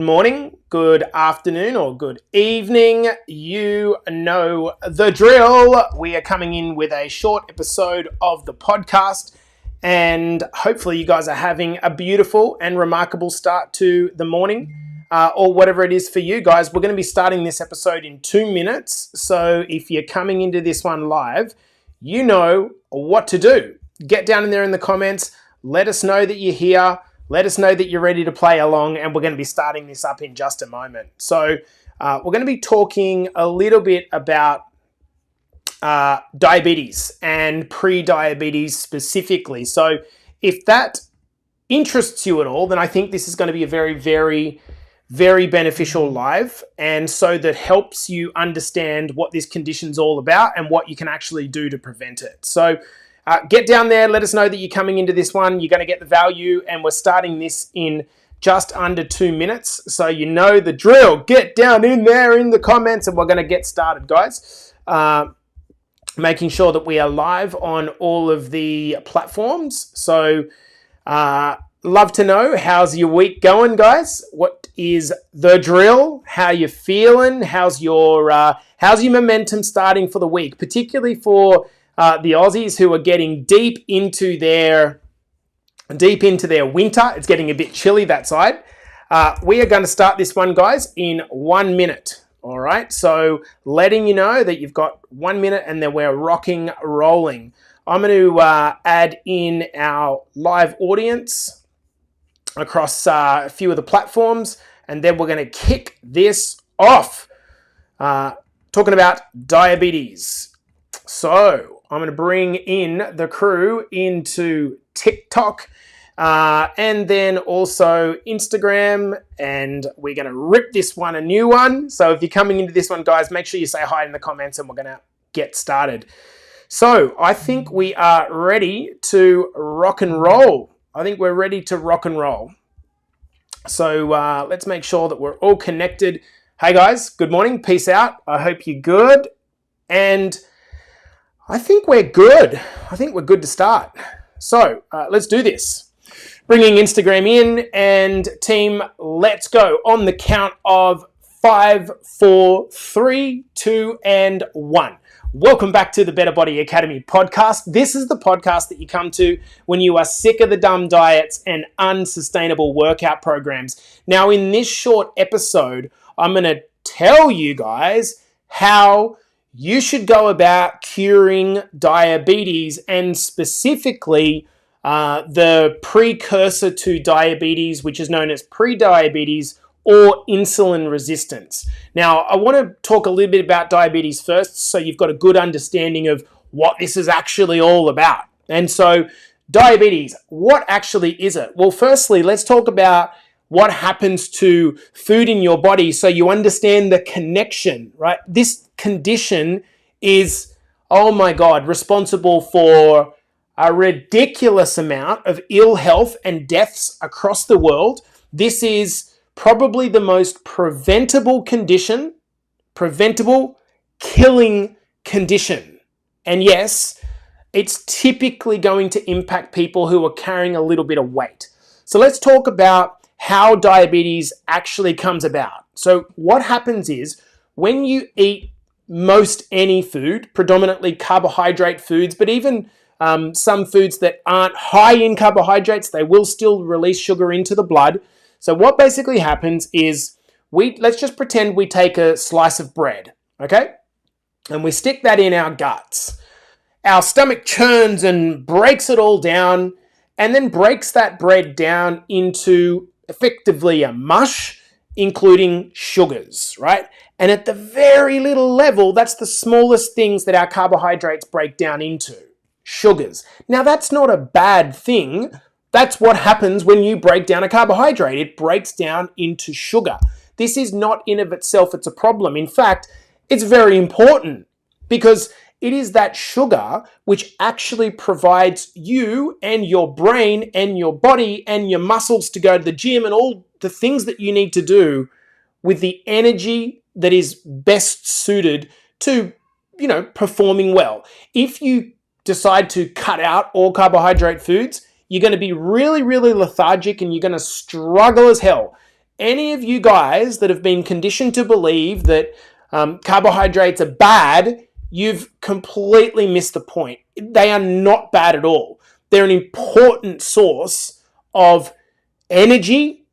Morning, good afternoon, or good evening. You know the drill. We are coming in with a short episode of the podcast, and hopefully you guys are having a beautiful and remarkable start to the morning, or whatever it is for you guys. We're going to be starting this episode in 2 minutes, so if you're coming into this one live, you know what to do. Get down in there in the comments, let us know that you're here. Let us know that you're ready to play along, and we're going to be starting this up in just a moment. So we're going to be talking a little bit about diabetes and pre-diabetes specifically. So if that interests you at all, then I think this is going to be a very, very, very beneficial live, and so that helps you understand what this condition's all about and what you can actually do to prevent it. So get down there, let us know that you're coming into this one. You're going to get the value, and we're starting this in just under 2 minutes. So you know the drill. Get down in there in the comments, and we're going to get started, guys. Making sure that we are live on all of the platforms. So love to know, how's your week going, guys? What is the drill? How you feeling? How's your momentum starting for the week, particularly for the Aussies who are getting deep into their winter? It's getting a bit chilly that side. We are going to start this one, guys, in 1 minute. All right. So letting you know that you've got 1 minute and then we're rolling. I'm going to add in our live audience across a few of the platforms, and then we're going to kick this off. Talking about diabetes. So I'm going to bring in the crew into TikTok and then also Instagram, and we're going to rip this one a new one. So if you're coming into this one, guys, make sure you say hi in the comments, and we're going to get started. So I think we are ready to rock and roll. So let's make sure that we're all connected. Hey guys, good morning. Peace out. I hope you're good. And I think we're good. To start. So let's do this. Bringing Instagram in, and team, let's go on the count of 5, 4, 3, 2, and 1. Welcome back to the Better Body Academy podcast. This is the podcast that you come to when you are sick of the dumb diets and unsustainable workout programs. Now, in this short episode, I'm going to tell you guys how you should go about curing diabetes, and specifically the precursor to diabetes, which is known as prediabetes or insulin resistance. Now, I want to talk a little bit about diabetes first, so you've got a good understanding of what this is actually all about. And so, diabetes, what actually is it? Well, firstly, let's talk about what happens to food in your body so you understand the connection, right? This condition is, oh my God, responsible for a ridiculous amount of ill health and deaths across the world. This is probably the most preventable killing condition. And yes, it's typically going to impact people who are carrying a little bit of weight. So let's talk about how diabetes actually comes about. So what happens is, when you eat most any food, predominantly carbohydrate foods, but even some foods that aren't high in carbohydrates, they will still release sugar into the blood. So what basically happens is, let's just pretend we take a slice of bread, okay? And we stick that in our guts. Our stomach churns and breaks it all down, and then breaks that bread down into effectively a mush, including sugars, right? And at the very little level, that's the smallest things that our carbohydrates break down into, sugars. Now, that's not a bad thing. That's what happens when you break down a carbohydrate. It breaks down into sugar. This is not in of itself, it's a problem. In fact, it's very important, because it is that sugar which actually provides you and your brain and your body and your muscles to go to the gym and all the things that you need to do with the energy that is best suited to, performing well. If you decide to cut out all carbohydrate foods, you're going to be really, really lethargic, and you're going to struggle as hell. any of you guys that have been conditioned to believe that carbohydrates are bad, you've completely missed the point. They are not bad at all. They're an important source of energy.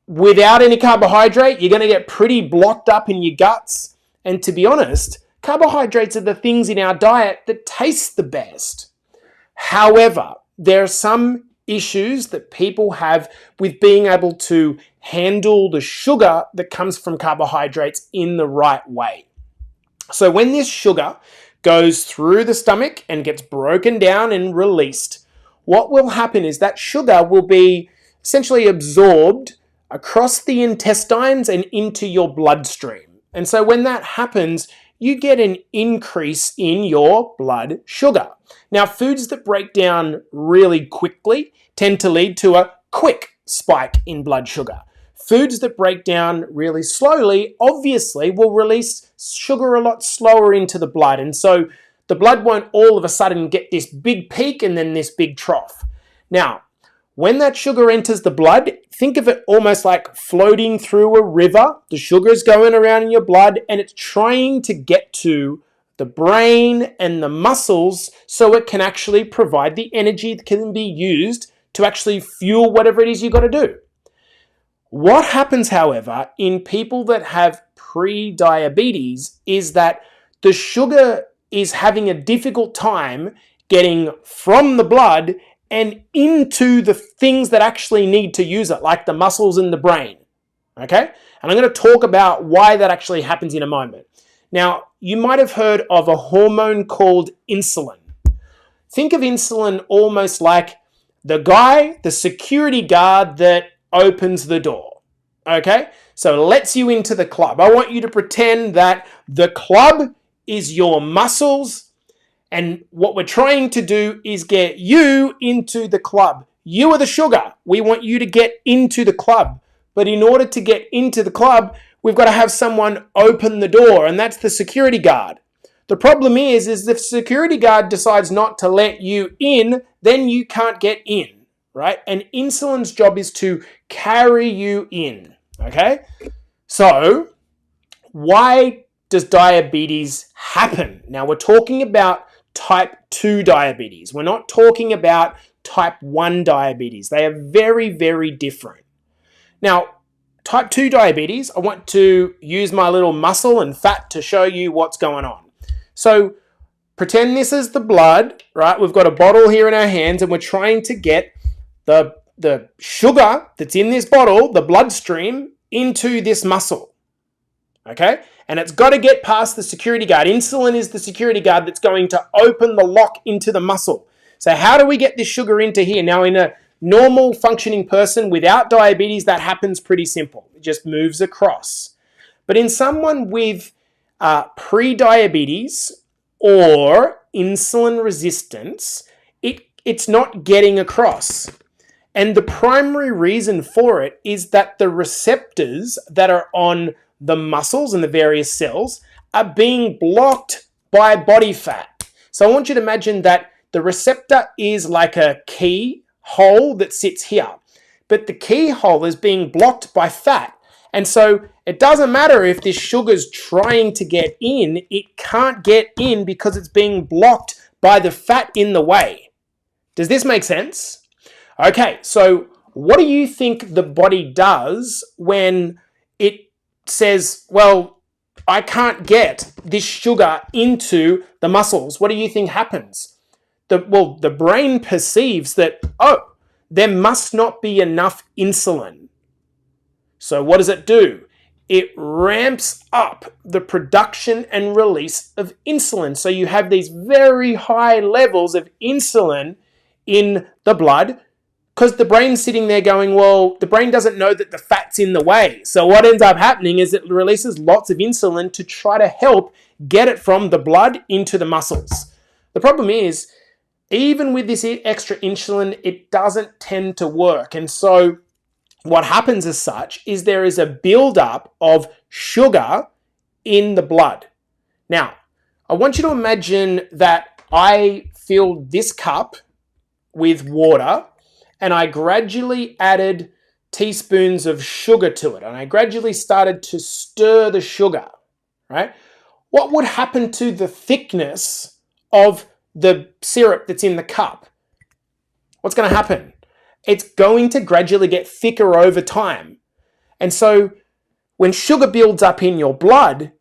Without any carbohydrate, you're going to get pretty blocked up in your guts. And to be honest, carbohydrates are the things in our diet that taste the best. However, there are some issues that people have with being able to handle the sugar that comes from carbohydrates in the right way. So when this sugar goes through the stomach and gets broken down and released, what will happen is that sugar will be essentially absorbed across the intestines and into your bloodstream. And so when that happens, you get an increase in your blood sugar. Now, foods that break down really quickly tend to lead to a quick spike in blood sugar. Foods that break down really slowly, obviously, will release sugar a lot slower into the blood. And so the blood won't all of a sudden get this big peak and then this big trough. Now, when that sugar enters the blood, think of it almost like floating through a river. The sugar is going around in your blood and it's trying to get to the brain and the muscles so it can actually provide the energy that can be used to actually fuel whatever it is you've got to do. What happens, however, in people that have pre-diabetes is that the sugar is having a difficult time getting from the blood and into the things that actually need to use it, like the muscles and the brain. Okay? And I'm going to talk about why that actually happens in a moment. Now, you might have heard of a hormone called insulin. Think of insulin almost like the security guard that opens the door. Okay? So it lets you into the club. I want you to pretend that the club is your muscles, and what we're trying to do is get you into the club. You are the sugar. We want you to get into the club. But in order to get into the club, we've got to have someone open the door, and that's the security guard. The problem is if the security guard decides not to let you in, then you can't get in, right? And insulin's job is to carry you in, okay? So, why does diabetes happen? Now, we're talking about type 2 diabetes. We're not talking about type 1 diabetes. They are very, very different. Now, type 2 diabetes, I want to use my little muscle and fat to show you what's going on. So pretend this is the blood, right? We've got a bottle here in our hands and we're trying to get the sugar that's in this bottle, the bloodstream, into this muscle, okay? And it's got to get past the security guard. Insulin is the security guard that's going to open the lock into the muscle. So how do we get this sugar into here? Now, in a normal functioning person without diabetes, that happens pretty simple. It just moves across. But in someone with pre-diabetes or insulin resistance, it's not getting across. And the primary reason for it is that the receptors that are on the muscles and the various cells are being blocked by body fat. So I want you to imagine that the receptor is like a keyhole that sits here, but the keyhole is being blocked by fat. And so it doesn't matter if this sugar's trying to get in, it can't get in because it's being blocked by the fat in the way. Does this make sense? Okay, so what do you think the body does when it says, well, I can't get this sugar into the muscles? What do you think happens? The brain perceives that, oh, there must not be enough insulin. So what does it do? It ramps up the production and release of insulin. So you have these very high levels of insulin in the blood because the brain's sitting there going, well, the brain doesn't know that the fat's in the way. So what ends up happening is it releases lots of insulin to try to help get it from the blood into the muscles. The problem is, even with this extra insulin, it doesn't tend to work. And so what happens as such is there is a buildup of sugar in the blood. Now, I want you to imagine that I filled this cup with water and I gradually added teaspoons of sugar to it, and I gradually started to stir the sugar, right? What would happen to the thickness of the syrup that's in the cup? What's going to happen? It's going to gradually get thicker over time. And so when sugar builds up in your blood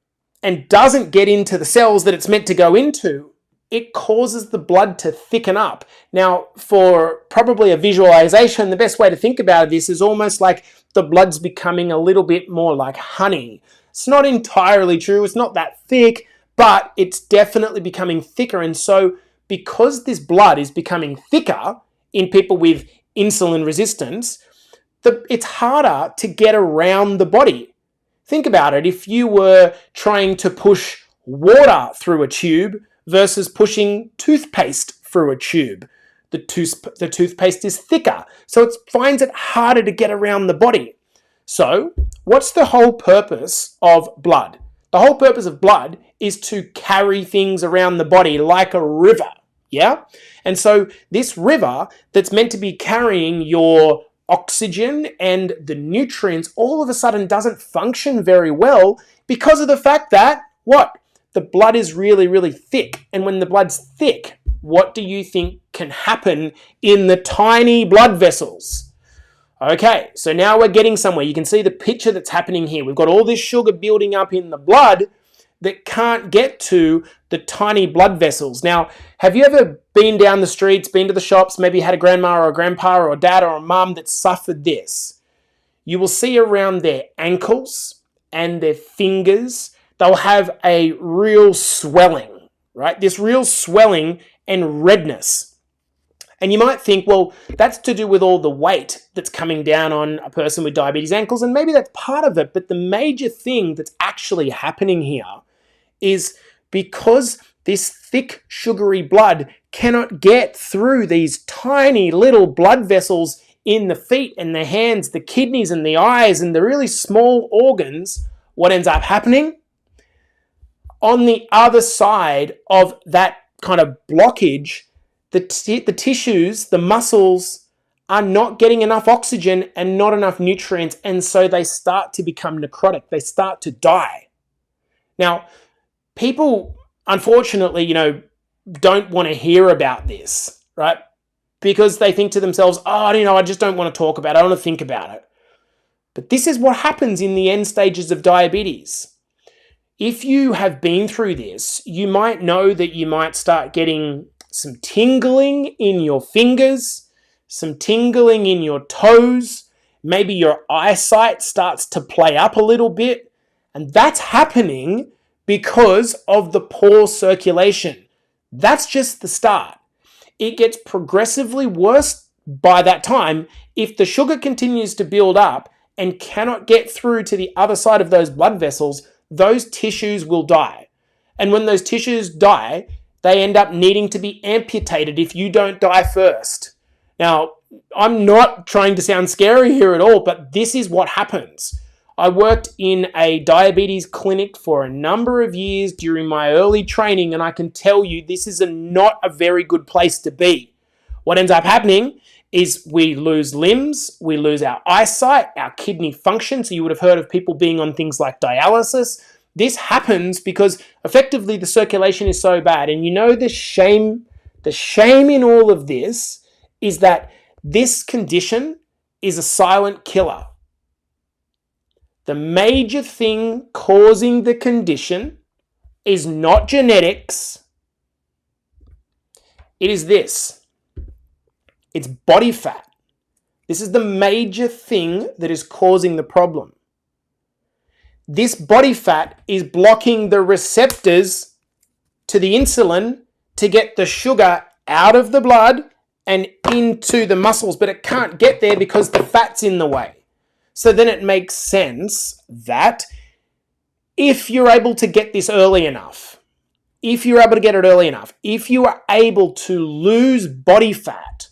and doesn't get into the cells that it's meant to go into, it causes the blood to thicken up. Now, for probably a visualization, the best way to think about this is almost like the blood's becoming a little bit more like honey. It's not entirely true. It's not that thick, but it's definitely becoming thicker. And so because this blood is becoming thicker in people with insulin resistance, it's harder to get around the body. Think about it. If you were trying to push water through a tube versus pushing toothpaste through a tube, the toothpaste is thicker, so it finds it harder to get around the body. So what's the whole purpose of blood? The whole purpose of blood is to carry things around the body like a river, yeah? And so this river that's meant to be carrying your oxygen and the nutrients all of a sudden doesn't function very well because of the fact that, what? The blood is really, really thick. And when the blood's thick, what do you think can happen in the tiny blood vessels? Okay, so now we're getting somewhere. You can see the picture that's happening here. We've got all this sugar building up in the blood that can't get to the tiny blood vessels. Now, have you ever been down the streets, been to the shops, maybe had a grandma or a grandpa or a dad or a mum that suffered this? You will see around their ankles and their fingers, they'll have a real swelling, right? This real swelling and redness. And you might think, well, that's to do with all the weight that's coming down on a person with diabetes ankles, and maybe that's part of it, but the major thing that's actually happening here is because this thick, sugary blood cannot get through these tiny little blood vessels in the feet and the hands, the kidneys and the eyes and the really small organs, what ends up happening? On the other side of that kind of blockage, the tissues, the muscles are not getting enough oxygen and not enough nutrients, and so they start to become necrotic. They start to die. Now, people, unfortunately, don't want to hear about this, right? Because they think to themselves, I just don't want to talk about it. I don't want to think about it. But this is what happens in the end stages of diabetes. If you have been through this, you might know that you might start getting some tingling in your fingers, some tingling in your toes. Maybe your eyesight starts to play up a little bit. And that's happening because of the poor circulation. That's just the start. It gets progressively worse by that time if the sugar continues to build up and cannot get through to the other side of those blood vessels. Those tissues will die. And when those tissues die, they end up needing to be amputated if you don't die first. Now, I'm not trying to sound scary here at all, but this is what happens. I worked in a diabetes clinic for a number of years during my early training, and I can tell you this is not a very good place to be. What ends up happening is we lose limbs, we lose our eyesight, our kidney function. So you would have heard of people being on things like dialysis. This happens because effectively the circulation is so bad. And the shame in all of this is that this condition is a silent killer. The major thing causing the condition is not genetics. It is this. It's body fat. This is the major thing that is causing the problem. This body fat is blocking the receptors to the insulin to get the sugar out of the blood and into the muscles, but it can't get there because the fat's in the way. So then it makes sense that if you're able to get this early enough, if you are able to lose body fat,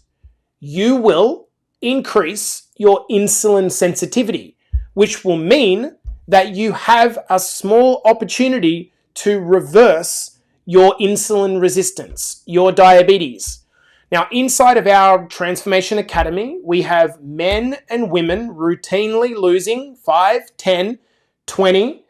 you will increase your insulin sensitivity, which will mean that you have a small opportunity to reverse your insulin resistance, your diabetes. Now, inside of our Transformation Academy, we have men and women routinely losing 5, 10, 20,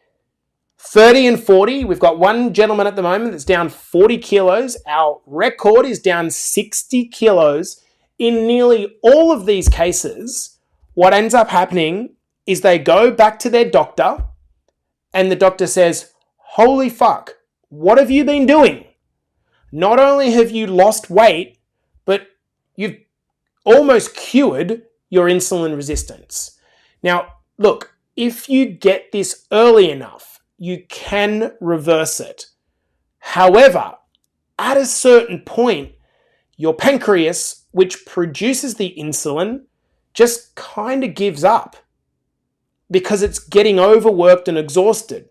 30 and 40. We've got one gentleman at the moment that's down 40 kilos. Our record is down 60 kilos. In nearly all of these cases, what ends up happening is they go back to their doctor and the doctor says, holy fuck, what have you been doing? Not only have you lost weight, but you've almost cured your insulin resistance. Now, look, if you get this early enough, you can reverse it. However, at a certain point, your pancreas, which produces the insulin, just kind of gives up because it's getting overworked and exhausted.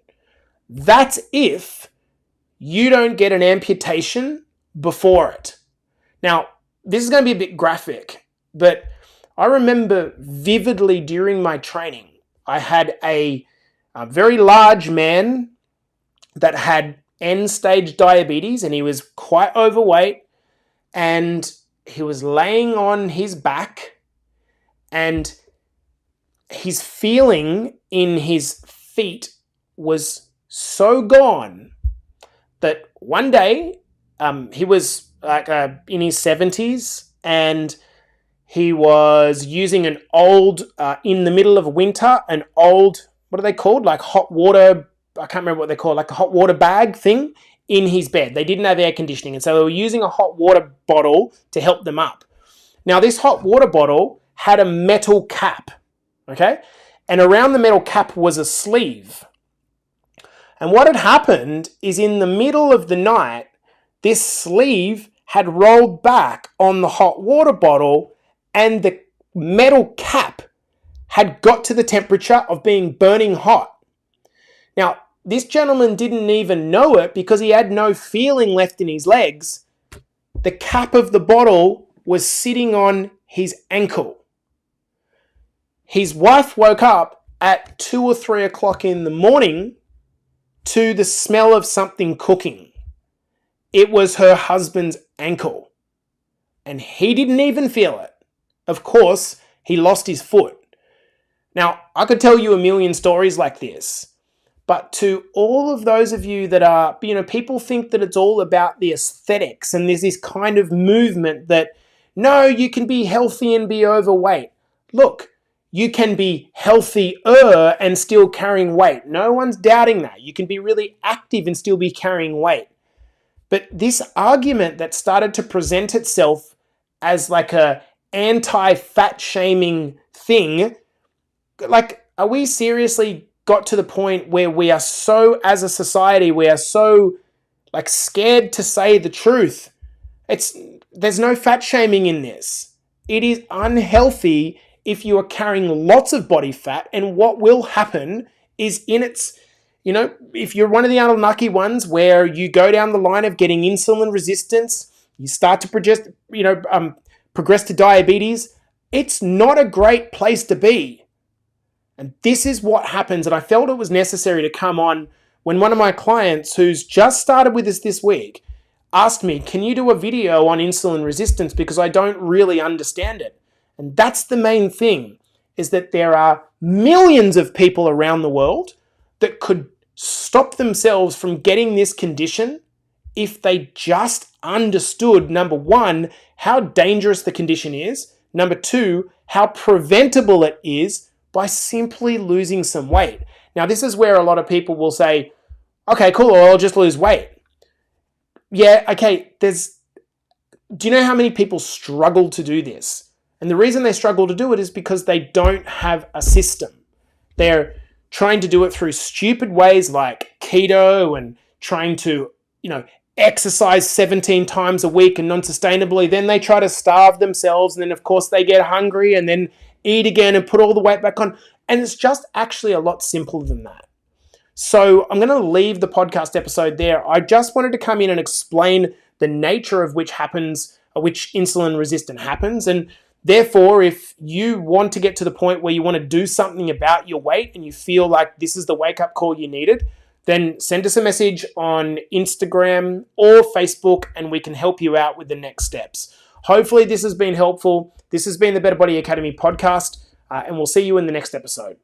That's if you don't get an amputation before it. Now, this is going to be a bit graphic, but I remember vividly during my training, I had a very large man that had end-stage diabetes, and he was quite overweight, and he was laying on his back, and his feeling in his feet was so gone that one day he was like in his 70s, and he was using an old, in the middle of winter, an old, what are they called? Like hot water, I can't remember what they're called, like a hot water bag thing in his bed. They didn't have air conditioning, and so they were using a hot water bottle to help them up. Now, this hot water bottle had a metal cap, okay? And around the metal cap was a sleeve. And what had happened is in the middle of the night, this sleeve had rolled back on the hot water bottle, and the metal cap had got to the temperature of being burning hot. Now, this gentleman didn't even know it because he had no feeling left in his legs. The cap of the bottle was sitting on his ankle. His wife woke up at 2 or 3 o'clock in the morning to the smell of something cooking. It was her husband's ankle, and he didn't even feel it. Of course, he lost his foot. Now, I could tell you a million stories like this, but to all of those of you that are, people think that it's all about the aesthetics, and there's this kind of movement that, no, you can be healthy and be overweight. Look, you can be healthier and still carrying weight. No one's doubting that. You can be really active and still be carrying weight. But this argument that started to present itself as like a anti-fat shaming thing, like, are we seriously got to the point where we are so, as a society, we are so like scared to say the truth? There's no fat shaming in this. It is unhealthy if you are carrying lots of body fat, and what will happen is if you're one of the unlucky ones where you go down the line of getting insulin resistance, you start to progress to diabetes, it's not a great place to be. And this is what happens, and I felt it was necessary to come on when one of my clients who's just started with us this week asked me, can you do a video on insulin resistance because I don't really understand it? And that's the main thing, is that there are millions of people around the world that could stop themselves from getting this condition if they just understood, number one, how dangerous the condition is, number two, how preventable it is by simply losing some weight. Now, this is where a lot of people will say, okay, cool, I'll just lose weight. Yeah, okay, do you know how many people struggle to do this? And the reason they struggle to do it is because they don't have a system. They're trying to do it through stupid ways like keto and trying to, exercise 17 times a week and non-sustainably. Then they try to starve themselves, and then of course they get hungry and then eat again and put all the weight back on. And it's just actually a lot simpler than that. So I'm going to leave the podcast episode there. I just wanted to come in and explain the nature of which insulin resistance happens. And therefore, if you want to get to the point where you want to do something about your weight and you feel like this is the wake-up call you needed, then send us a message on Instagram or Facebook and we can help you out with the next steps. Hopefully this has been helpful. This has been the Better Body Academy podcast, and we'll see you in the next episode.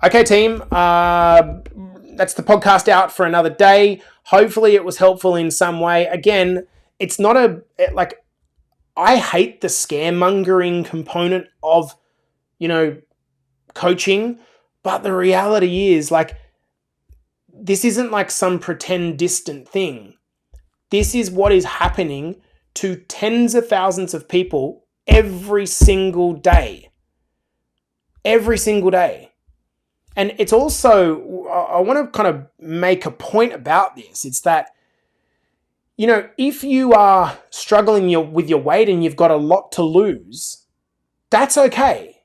Okay, team, that's the podcast out for another day. Hopefully it was helpful in some way. Again, it's not I hate the scaremongering component of, coaching, but the reality is, this isn't like some pretend distant thing. This is what is happening to tens of thousands of people every single day. Every single day. And it's also, I want to kind of make a point about this. It's that, if you are struggling with your weight and you've got a lot to lose, that's okay.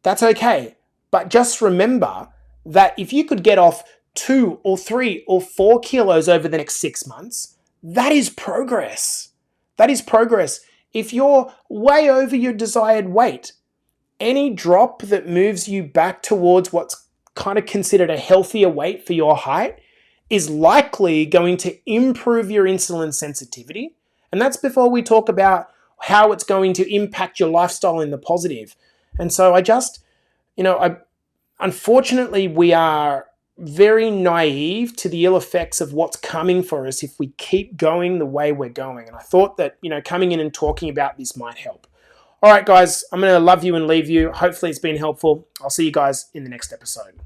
That's okay. But just remember that if you could get off 2 or 3 or 4 kilos over the next 6 months, that is progress. That is progress. If you're way over your desired weight, any drop that moves you back towards what's kind of considered a healthier weight for your height is likely going to improve your insulin sensitivity. And that's before we talk about how it's going to impact your lifestyle in the positive. And so unfortunately, we are very naive to the ill effects of what's coming for us if we keep going the way we're going. And I thought that, coming in and talking about this might help. All right, guys, I'm going to love you and leave you. Hopefully it's been helpful. I'll see you guys in the next episode.